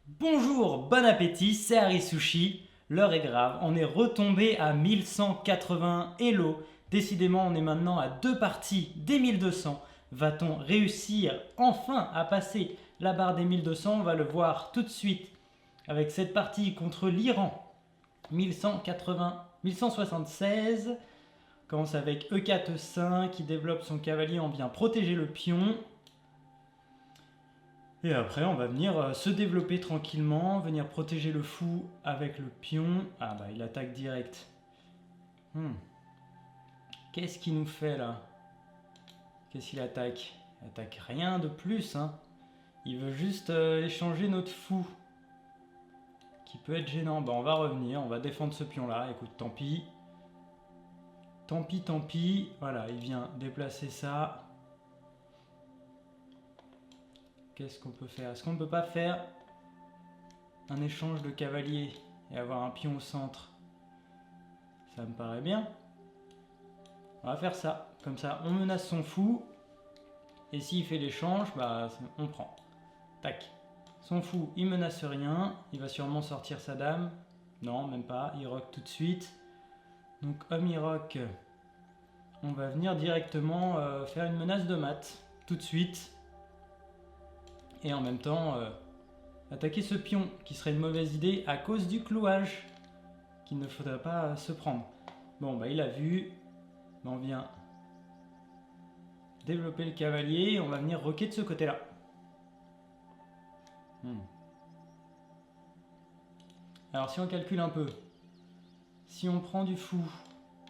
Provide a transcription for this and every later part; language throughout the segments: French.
Bonjour, bon appétit, c'est Arisushi. L'heure est grave, on est retombé à 1180 Hello. Décidément, on est maintenant à deux parties des 1200. Va-t-on réussir enfin à passer la barre des 1200? On va le voir tout de suite avec cette partie contre l'Iran. 1180, 1176. On commence avec E4-5 qui développe son cavalier, on vient protéger le pion. Et après, on va venir se développer tranquillement, venir protéger le fou avec le pion. Ah bah, il attaque direct. Qu'est-ce qu'il nous fait là? Qu'est-ce qu'il attaque? Il attaque rien de plus, hein. Il veut juste échanger notre fou. Qui peut être gênant. Bah, on va revenir, on va défendre ce pion là. Écoute, tant pis. Tant pis, tant pis. Voilà, il vient déplacer ça. Qu'est-ce qu'on peut faire? Est-ce qu'on ne peut pas faire un échange de cavaliers et avoir un pion au centre? Ça me paraît bien. On va faire ça. Comme ça, on menace son fou. Et s'il fait l'échange, bah, on prend. Tac. Son fou, il menace rien. Il va sûrement sortir sa dame. Non, même pas. Il rock tout de suite. Donc, homme il rock. On va venir directement faire une menace de mat. Tout de suite. Et en même temps, attaquer ce pion, qui serait une mauvaise idée à cause du clouage, qu'il ne faudrait pas se prendre. Bon, bah il a vu. On vient développer le cavalier, on va venir roquer de ce côté-là. Alors si on calcule un peu, si on prend du fou,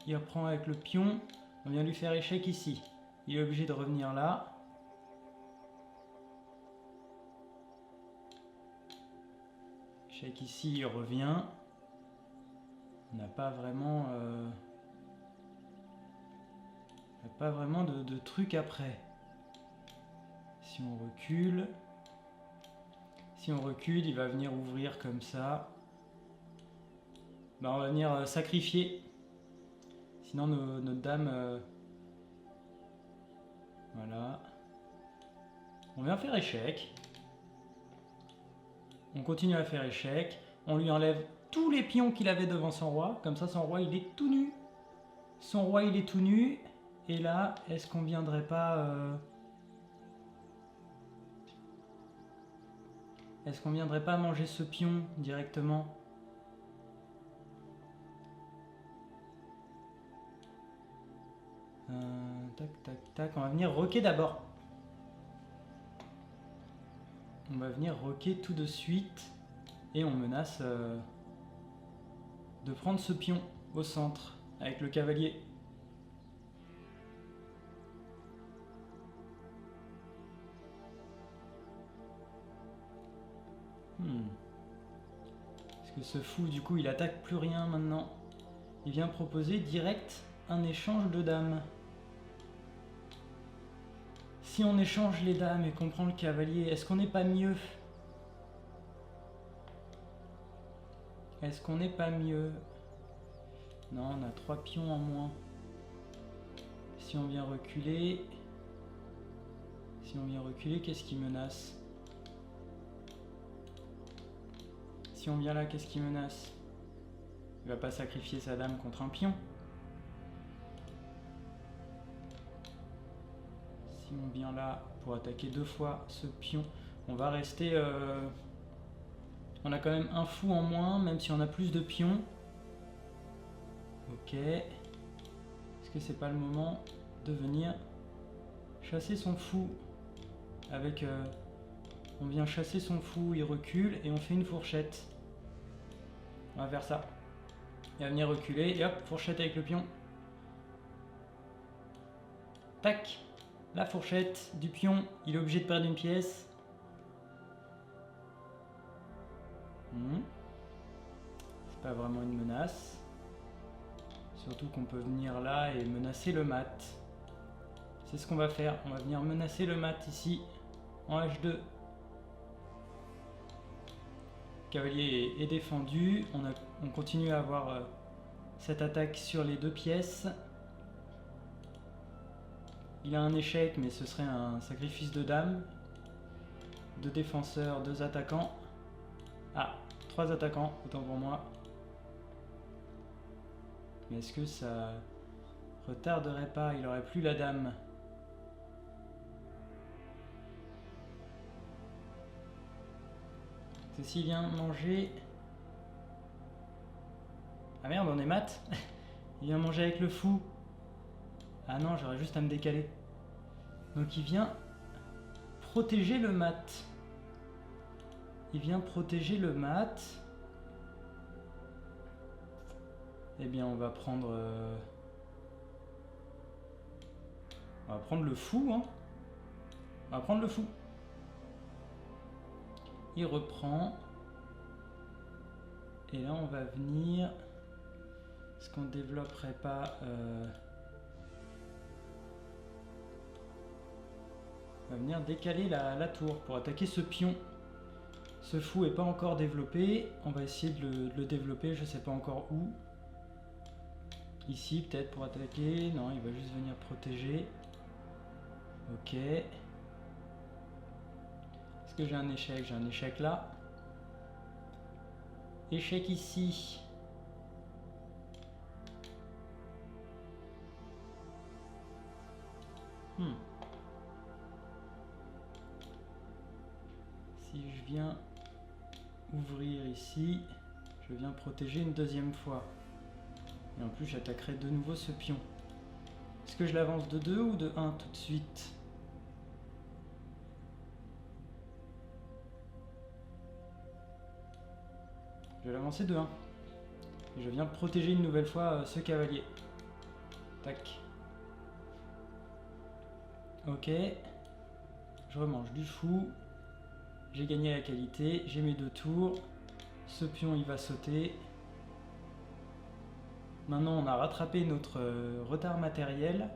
il reprend avec le pion, on vient lui faire échec ici. Il est obligé de revenir là. Échec ici, il revient. On n'a pas vraiment... pas vraiment de truc après. Si on recule, il va venir ouvrir comme ça. Bah, on va venir sacrifier. Sinon notre dame... voilà. On vient faire échec. On continue à faire échec. On lui enlève tous les pions qu'il avait devant son roi. Comme ça, son roi, il est tout nu. Son roi, il est tout nu. Et là, est-ce qu'on viendrait pas... Est-ce qu'on viendrait pas manger ce pion directement? Tac, tac, tac. On va venir roquer d'abord. On va venir roquer tout de suite. Et on menace de prendre ce pion au centre avec le cavalier. Parce que ce fou, du coup, il attaque plus rien maintenant. Il vient proposer direct un échange de dames. Si on échange les dames et qu'on prend le cavalier, est-ce qu'on n'est pas mieux? Est-ce qu'on n'est pas mieux? Non, on a 3 pions en moins. Si on vient reculer... qu'est-ce qui menace? Si on vient là, qu'est-ce qui menace? Il va pas sacrifier sa dame contre un pion. Si on vient là pour attaquer 2 fois ce pion, on va rester... On a quand même un fou en moins, même si on a plus de pions. Ok. Est-ce que c'est pas le moment de venir chasser son fou avec... on vient chasser son fou, il recule et on fait une fourchette. On va faire ça. Il va venir reculer et hop, fourchette avec le pion. Tac. La fourchette du pion, il est obligé de perdre une pièce. C'est pas vraiment une menace. Surtout qu'on peut venir là et menacer le mat. C'est ce qu'on va faire. On va venir menacer le mat ici, en H2. Cavalier est défendu. On continue à avoir cette attaque sur les 2 pièces. Il a un échec, mais ce serait un sacrifice de dame. 2 défenseurs, 2 attaquants. Ah, 3 attaquants, autant pour moi. Mais est-ce que ça retarderait pas? Il aurait plus la dame. Ceci vient manger... Ah merde, on est mat. Il vient manger avec le fou. Ah non, j'aurais juste à me décaler. Donc il vient protéger le mat. Il vient protéger le mat. Eh bien, on va prendre... On va prendre le fou, hein. On va prendre le fou. Il reprend. Et là, on va venir... Est-ce qu'on développerait pas... On va venir décaler la tour pour attaquer ce pion. Ce fou est pas encore développé. On va essayer de le développer, je sais pas encore où. Ici peut-être pour attaquer. Non, il va juste venir protéger. Ok. Est-ce que j'ai un échec? J'ai un échec là. Échec ici. Si je viens ouvrir ici, je viens protéger une deuxième fois. Et en plus, j'attaquerai de nouveau ce pion. Est-ce que je l'avance de 2 ou de 1 tout de suite? Je vais l'avancer de 1. Et je viens protéger une nouvelle fois ce cavalier. Tac. Ok. Je remange du fou. J'ai gagné la qualité. J'ai mes 2 tours. Ce pion, il va sauter. Maintenant, on a rattrapé notre retard matériel.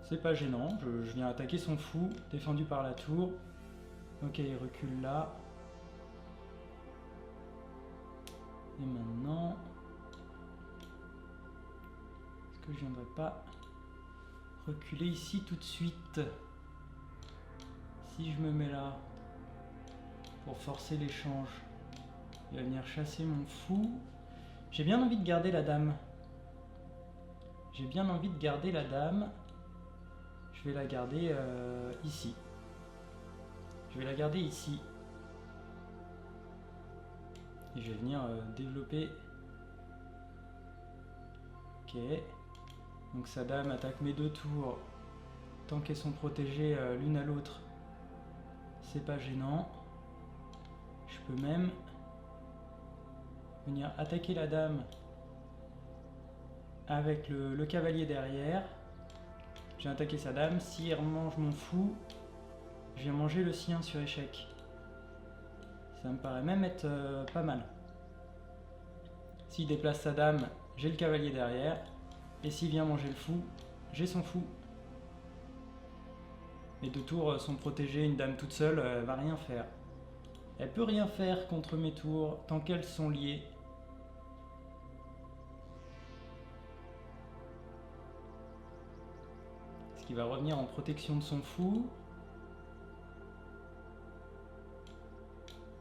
C'est pas gênant. Je viens attaquer son fou, défendu par la tour. Ok, il recule là. Et maintenant... Est-ce que je viendrai pas reculer ici tout de suite? Si je me mets là, pour forcer l'échange, il va venir chasser mon fou. J'ai bien envie de garder la dame. J'ai bien envie de garder la dame. Je vais la garder ici. Je vais la garder ici. Et je vais venir développer. Ok. Donc sa dame attaque mes 2 tours. Tant qu'elles sont protégées l'une à l'autre, c'est pas gênant. Je peux même venir attaquer la dame avec le cavalier derrière. J'ai attaqué sa dame. S'il remange mon fou, je viens manger le sien sur échec. Ça me paraît même être pas mal. S'il déplace sa dame, j'ai le cavalier derrière. Et s'il vient manger le fou, j'ai son fou. Mes 2 tours sont protégés. Une dame toute seule va rien faire. Elle peut rien faire contre mes tours tant qu'elles sont liées. Est-ce qu'il va revenir en protection de son fou?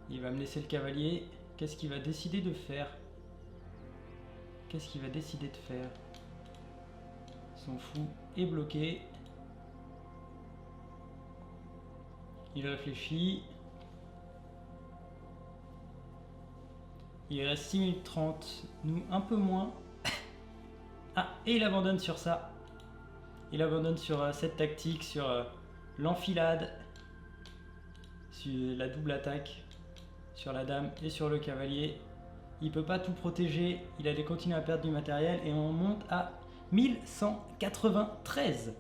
Il va me laisser le cavalier. Qu'est-ce qu'il va décider de faire? Qu'est-ce qu'il va décider de faire? Son fou est bloqué. Il réfléchit. Il reste 6 minutes 30. Nous, un peu moins. Ah, et il abandonne sur ça. Il abandonne sur cette tactique, sur l'enfilade, sur la double attaque, sur la dame et sur le cavalier. Il peut pas tout protéger. Il allait continuer à perdre du matériel. Et on monte à 1193.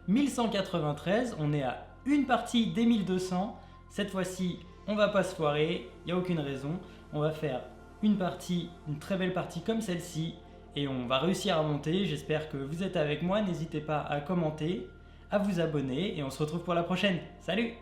1193, on est à une partie des 1200. Cette fois-ci, on va pas se foirer, il n'y a aucune raison. On va faire une partie, une très belle partie comme celle-ci. Et on va réussir à monter. J'espère que vous êtes avec moi. N'hésitez pas à commenter, à vous abonner. Et on se retrouve pour la prochaine. Salut!